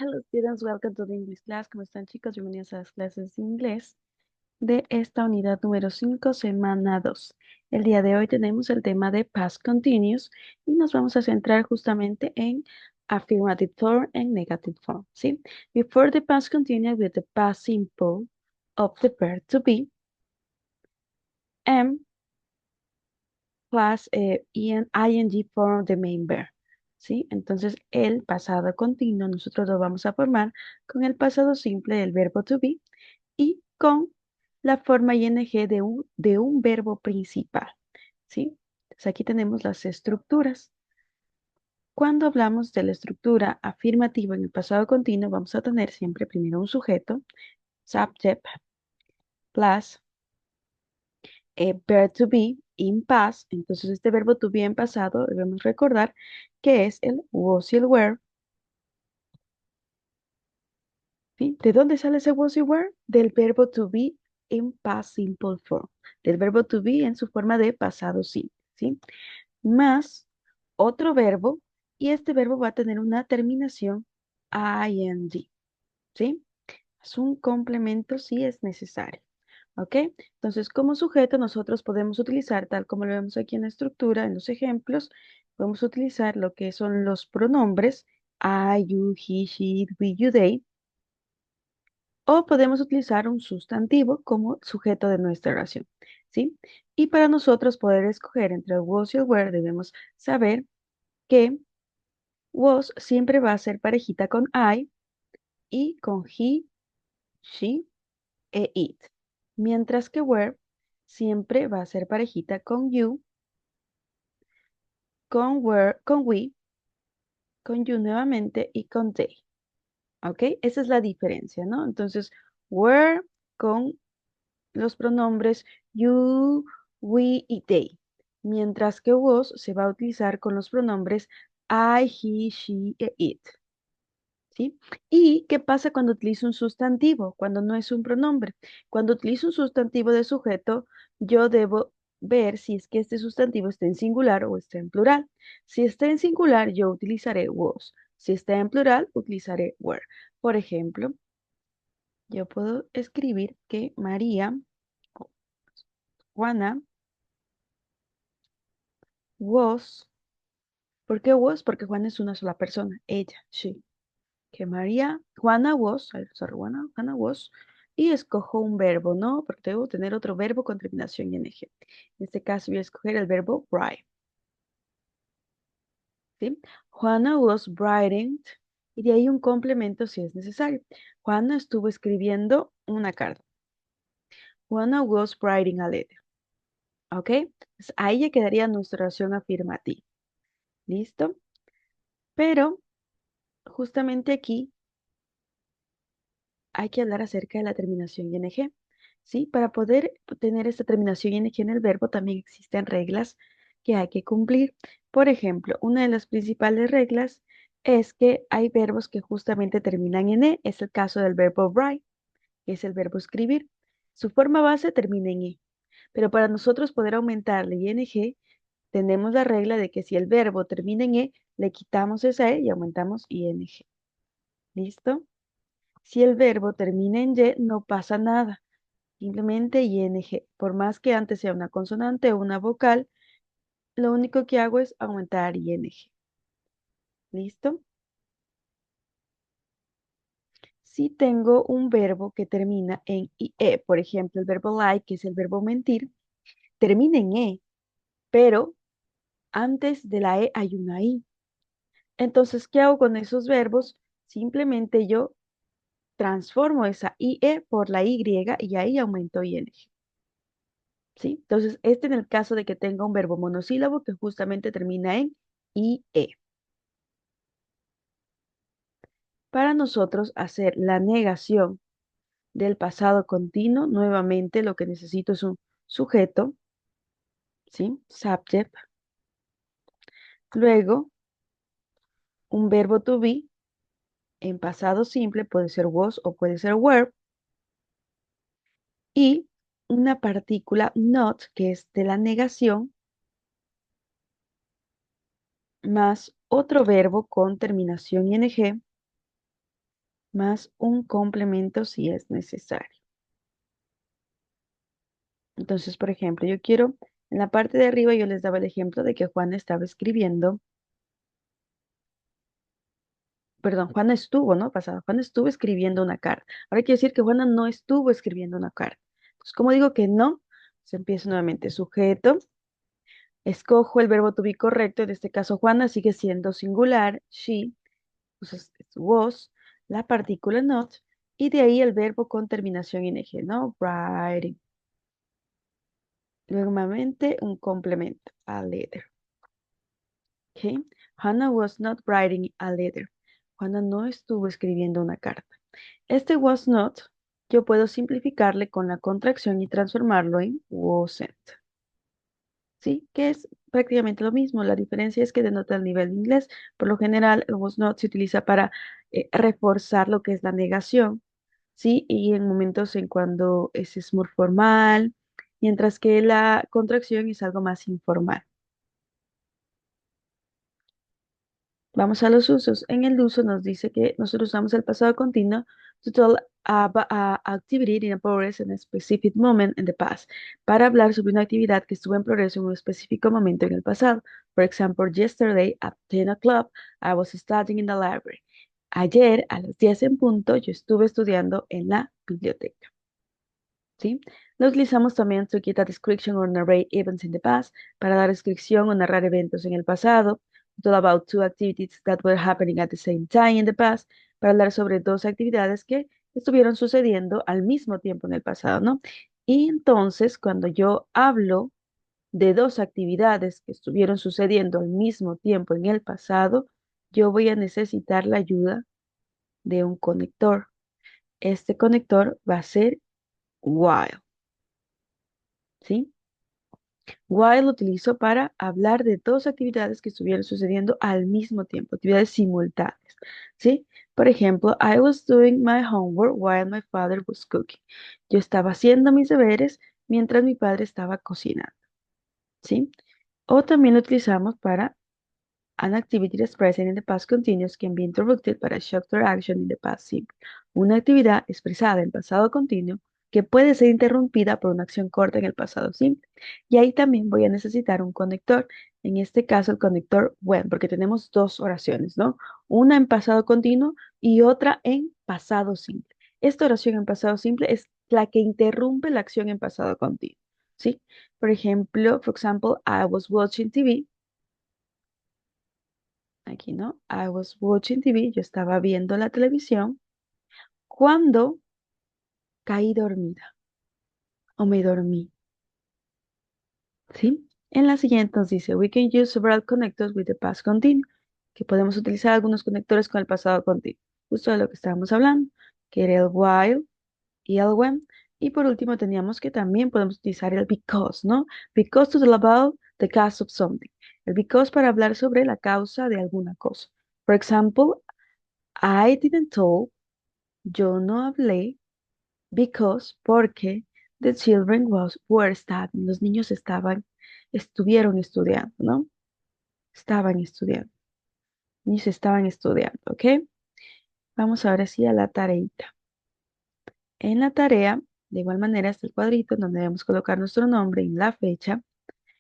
Hello students, welcome to the English class. ¿Cómo están chicos? Bienvenidos a las clases de inglés de esta unidad número 5, semana 2. El día de hoy tenemos el tema de past continuous y nos vamos a centrar justamente en affirmative form and negative form, ¿sí? Before the past continuous with the past simple of the verb to be, am plus ing form the main verb, ¿sí? Entonces, el pasado continuo nosotros lo vamos a formar con el pasado simple del verbo to be y con la forma ing de un verbo principal, ¿sí? Entonces, aquí tenemos las estructuras. Cuando hablamos de la estructura afirmativa en el pasado continuo, vamos a tener siempre primero un sujeto, subject, plus verb to be in past. Entonces, este verbo to be en pasado debemos recordar que es el was y el were. ¿Sí? ¿De dónde sale ese was y were? Del verbo to be en past simple form. Del verbo to be en su forma de pasado simple, ¿sí? Más otro verbo y este verbo va a tener una terminación ing, ¿sí? Es un complemento si es necesario. ¿Ok? Entonces, como sujeto, nosotros podemos utilizar, tal como lo vemos aquí en la estructura, en los ejemplos, podemos utilizar lo que son los pronombres I, you, he, she, it, we, you, they, o podemos utilizar un sustantivo como sujeto de nuestra oración, ¿sí? Y para nosotros poder escoger entre el was y el were, debemos saber que was siempre va a ser parejita con I y con he, she e it. Mientras que were siempre va a ser parejita con you, con were, con we, con you nuevamente y con they. ¿Ok? Esa es la diferencia, ¿no? Entonces, were con los pronombres you, we y they. Mientras que was se va a utilizar con los pronombres I, he, she e it. ¿Sí? ¿Y qué pasa cuando utilizo un sustantivo? Cuando no es un pronombre. Cuando utilizo un sustantivo de sujeto, yo debo ver si es que este sustantivo está en singular o está en plural. Si está en singular, yo utilizaré was. Si está en plural, utilizaré were. Por ejemplo, yo puedo escribir que María, o Juana, was. ¿Por qué was? Porque Juana es una sola persona. Ella, she. Que María, Juana was, sorry, Juana was, y escojo un verbo, ¿no? Porque debo tener otro verbo con terminación ing. En este caso voy a escoger el verbo write, ¿sí? Juana was writing, y de ahí un complemento si es necesario. Juana estuvo escribiendo una carta. Juana was writing a letter, ¿ok? Entonces, ahí ya quedaría nuestra oración afirmativa, ¿listo? Pero justamente aquí hay que hablar acerca de la terminación ing, ¿sí? Para poder tener esta terminación ing en el verbo también existen reglas que hay que cumplir. Por ejemplo, una de las principales reglas es que hay verbos que justamente terminan en e, es el caso del verbo write, que es el verbo escribir. Su forma base termina en e, pero para nosotros poder aumentarle ing, tenemos la regla de que si el verbo termina en e, le quitamos esa e y aumentamos ing. ¿Listo? Si el verbo termina en y, no pasa nada. Simplemente ing. Por más que antes sea una consonante o una vocal, lo único que hago es aumentar ing. ¿Listo? Si tengo un verbo que termina en ie, por ejemplo, el verbo like, que es el verbo mentir, termina en e, pero antes de la e hay una i. Entonces, ¿qué hago con esos verbos? Simplemente yo transformo esa ie por la y y ahí aumento ing. ¿Sí? Entonces, este en el caso de que tenga un verbo monosílabo que justamente termina en IE. Para nosotros hacer la negación del pasado continuo, nuevamente lo que necesito es un sujeto, ¿sí? Subject. Luego, un verbo to be en pasado simple, puede ser was o puede ser were. Y una partícula not, que es de la negación, más otro verbo con terminación ing más un complemento si es necesario. Entonces, por ejemplo, yo quiero, en la parte de arriba yo les daba el ejemplo de que Juana estaba escribiendo, perdón, Juana estuvo, ¿no? Pasado, Juana estuvo escribiendo una carta. Ahora quiero decir que Juana no estuvo escribiendo una carta. Entonces, como digo que no, se empieza nuevamente sujeto, escojo el verbo to be correcto, en este caso Juana sigue siendo singular, she, entonces es was, la partícula not, y de ahí el verbo con terminación ing, ¿no? Writing. Luego nuevamente un complemento, a letter. Okay. Hannah was not writing a letter. Juana no estuvo escribiendo una carta. Este was not, yo puedo simplificarle con la contracción y transformarlo en wasn't. ¿Sí? Que es prácticamente lo mismo. La diferencia es que denota el nivel de inglés. Por lo general, el was not se utiliza para reforzar lo que es la negación, ¿sí? Y en momentos en cuando es muy formal, mientras que la contracción es algo más informal. Vamos a los usos. En el uso nos dice que nosotros usamos el pasado continuo to tell about a activity in a progress in a specific moment in the past, para hablar sobre una actividad que estuvo en progreso en un específico momento en el pasado. For example, yesterday at 10 o'clock, I was studying in the library. Ayer a las 10 en punto, yo estuve estudiando en la biblioteca. ¿Sí? Lo utilizamos también to give a description or narrate events in the past, para dar descripción o narrar eventos en el pasado. To talk about two activities that were happening at the same time in the past, para hablar sobre dos actividades que estuvieron sucediendo al mismo tiempo en el pasado, ¿no? Y entonces, cuando yo hablo de dos actividades que estuvieron sucediendo al mismo tiempo en el pasado, yo voy a necesitar la ayuda de un conector. Este conector va a ser while, ¿sí? While lo utilizo para hablar de dos actividades que estuvieron sucediendo al mismo tiempo, actividades simultáneas, ¿sí? Por ejemplo, I was doing my homework while my father was cooking. Yo estaba haciendo mis deberes mientras mi padre estaba cocinando, ¿sí? O también lo utilizamos para an activity that's present in the past continuous can be interrupted by a shorter action in the past simple. Una actividad expresada en pasado continuo que puede ser interrumpida por una acción corta en el pasado simple. Y ahí también voy a necesitar un conector. En este caso, el conector when, porque tenemos dos oraciones, ¿no? Una en pasado continuo y otra en pasado simple. Esta oración en pasado simple es la que interrumpe la acción en pasado continuo, ¿sí? Por ejemplo, for example, I was watching TV. Aquí, ¿no? I was watching TV, yo estaba viendo la televisión cuando caí dormida o me dormí, ¿sí? En la siguiente nos dice, we can use several connectors with the past continuous, que podemos utilizar algunos conectores con el pasado continuo, justo de lo que estábamos hablando, que era el while y el when. Y por último teníamos que también podemos utilizar el because, ¿no? Because to tell about the cause of something. El because para hablar sobre la causa de alguna cosa. For example, I didn't tell. Yo no hablé because, porque the children were studying. Los niños estuvieron estudiando, ¿no? Estaban estudiando. Niños estaban estudiando, ¿ok? Vamos ahora sí a la tareita. En la tarea, de igual manera, está el cuadrito en donde debemos colocar nuestro nombre y la fecha.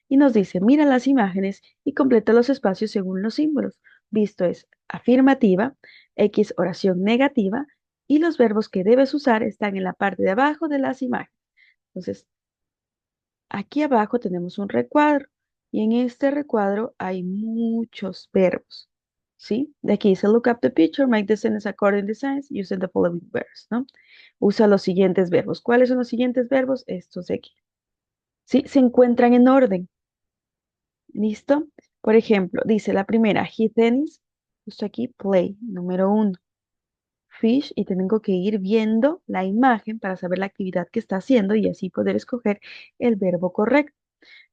Y nos dice, mira las imágenes y completa los espacios según los símbolos. Visto es afirmativa, X oración negativa, y los verbos que debes usar están en la parte de abajo de las imágenes. Entonces, aquí abajo tenemos un recuadro y en este recuadro hay muchos verbos, ¿sí? De aquí dice, look up the picture, make the sentence according to the science, using the following verbs, ¿no? Usa los siguientes verbos. ¿Cuáles son los siguientes verbos? Estos de aquí. ¿Sí? Se encuentran en orden. ¿Listo? Por ejemplo, dice la primera, he tennis, justo aquí, play, número uno. Fish, y tengo que ir viendo la imagen para saber la actividad que está haciendo y así poder escoger el verbo correcto.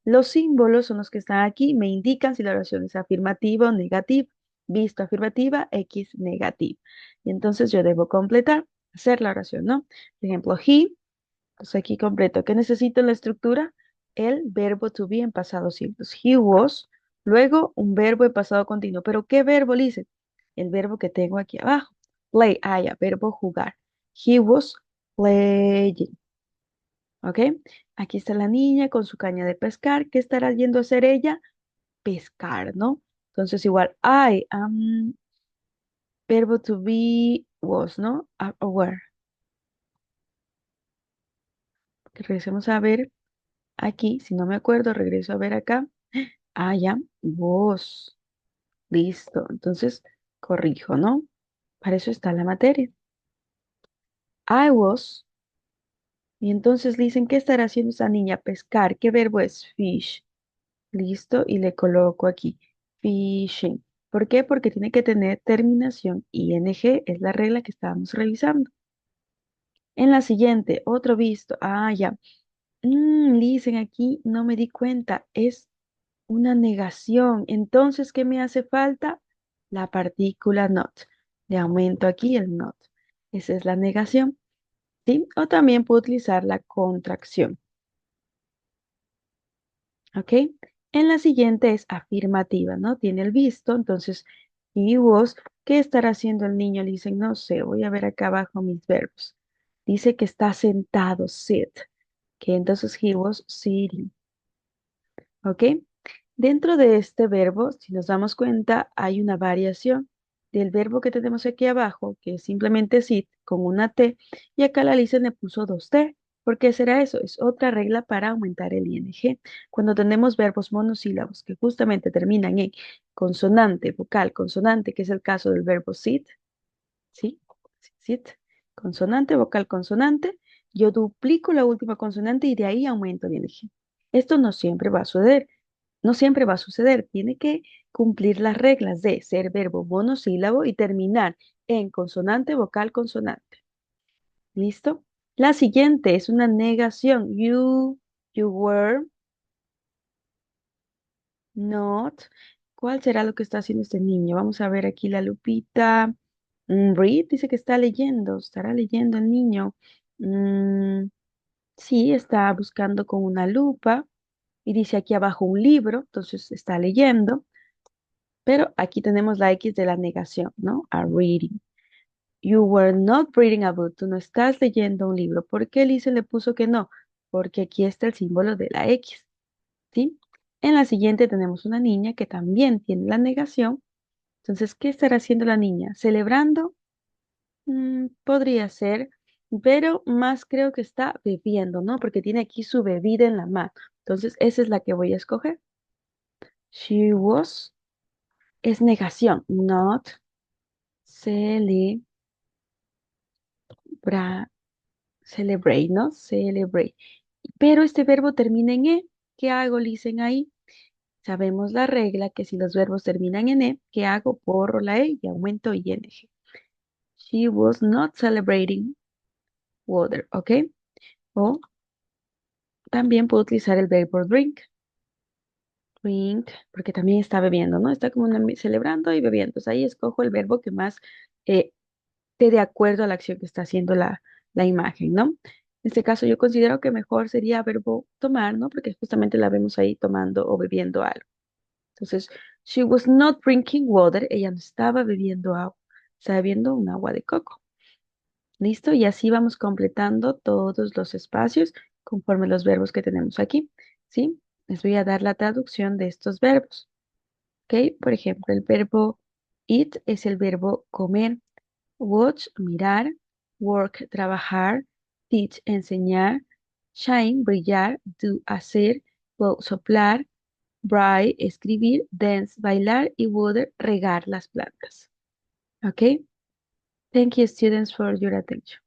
Los símbolos son los que están aquí, me indican si la oración es afirmativa o negativa. Visto afirmativa, X negativa. Y entonces yo debo completar, hacer la oración, ¿no? Por ejemplo, he, entonces aquí completo. ¿Qué necesito en la estructura? El verbo to be en pasado simple. Entonces, he was, luego un verbo en pasado continuo. ¿Pero qué verbo le hice? El verbo que tengo aquí abajo. Play, ya, verbo jugar. He was playing. ¿Ok? Aquí está la niña con su caña de pescar. ¿Qué estará yendo a hacer ella? Pescar, ¿no? Entonces igual, I am, verbo to be was, ¿no? Aware. Regresemos a ver aquí, si no me acuerdo, regreso a ver acá. I am, was. Listo. Entonces, corrijo, ¿no? Para eso está la materia. I was. Y entonces dicen, ¿qué estará haciendo esa niña? Pescar. ¿Qué verbo es? Fish. Listo. Y le coloco aquí. Fishing. ¿Por qué? Porque tiene que tener terminación ing. Es la regla que estábamos revisando. En la siguiente, otro visto. Ya. Dicen aquí, no me di cuenta. Es una negación. Entonces, ¿qué me hace falta? La partícula not. Le aumento aquí el not. Esa es la negación. ¿Sí? O también puedo utilizar la contracción. ¿Ok? En la siguiente es afirmativa, ¿no? Tiene el visto, entonces, he was, ¿qué estará haciendo el niño? Le dicen, no sé, voy a ver acá abajo mis verbos. Dice que está sentado, sit, que entonces he was sitting, ¿ok? Dentro de este verbo, si nos damos cuenta, hay una variación del verbo que tenemos aquí abajo, que es simplemente sit con una T, y acá la Lisa le puso dos T. ¿Por qué será eso? Es otra regla para aumentar el ing. Cuando tenemos verbos monosílabos que justamente terminan en consonante, vocal, consonante, que es el caso del verbo sit, ¿sí? Sit, consonante, vocal, consonante, yo duplico la última consonante y de ahí aumento el ing. Esto no siempre va a suceder. No siempre va a suceder. Tiene que cumplir las reglas de ser verbo monosílabo y terminar en consonante, vocal, consonante. ¿Listo? La siguiente es una negación. You were not. ¿Cuál será lo que está haciendo este niño? Vamos a ver aquí la lupita. Read dice que está leyendo. ¿Estará leyendo el niño? Mm, sí, está buscando con una lupa. Y dice aquí abajo un libro, entonces está leyendo. Pero aquí tenemos la X de la negación, ¿no? A reading. You were not reading a book. Tú no estás leyendo un libro. ¿Por qué Lisa le puso que no? Porque aquí está el símbolo de la X, ¿sí? En la siguiente tenemos una niña que también tiene la negación. Entonces, ¿qué estará haciendo la niña? ¿Celebrando? Podría ser, pero más creo que está bebiendo, ¿no? Porque tiene aquí su bebida en la mano. Entonces, esa es la que voy a escoger. She was es negación, not celebrate. Celebrate, ¿no? Celebrate. Pero este verbo termina en E. ¿Qué hago? Dicen ahí. Sabemos la regla que si los verbos terminan en E, ¿qué hago? Borro la E y aumento ing. She was not celebrating water, ¿ok? O también puedo utilizar el verbo drink. Drink, porque también está bebiendo, ¿no? Está como celebrando y bebiendo. Entonces ahí escojo el verbo que más eh, esté de acuerdo a la acción que está haciendo la imagen, ¿no? En este caso yo considero que mejor sería verbo tomar, ¿no? Porque justamente la vemos ahí tomando o bebiendo algo. Entonces, she was not drinking water, ella no estaba bebiendo agua, estaba bebiendo un agua de coco. ¿Listo? Y así vamos completando todos los espacios conforme los verbos que tenemos aquí, ¿sí? Les voy a dar la traducción de estos verbos, ¿ok? Por ejemplo, el verbo eat es el verbo comer. Watch, mirar. Work, trabajar. Teach, enseñar. Shine, brillar. Do, hacer. Blow, soplar. Write, escribir. Dance, bailar. Y water, regar las plantas. ¿Ok? Thank you, students, for your attention.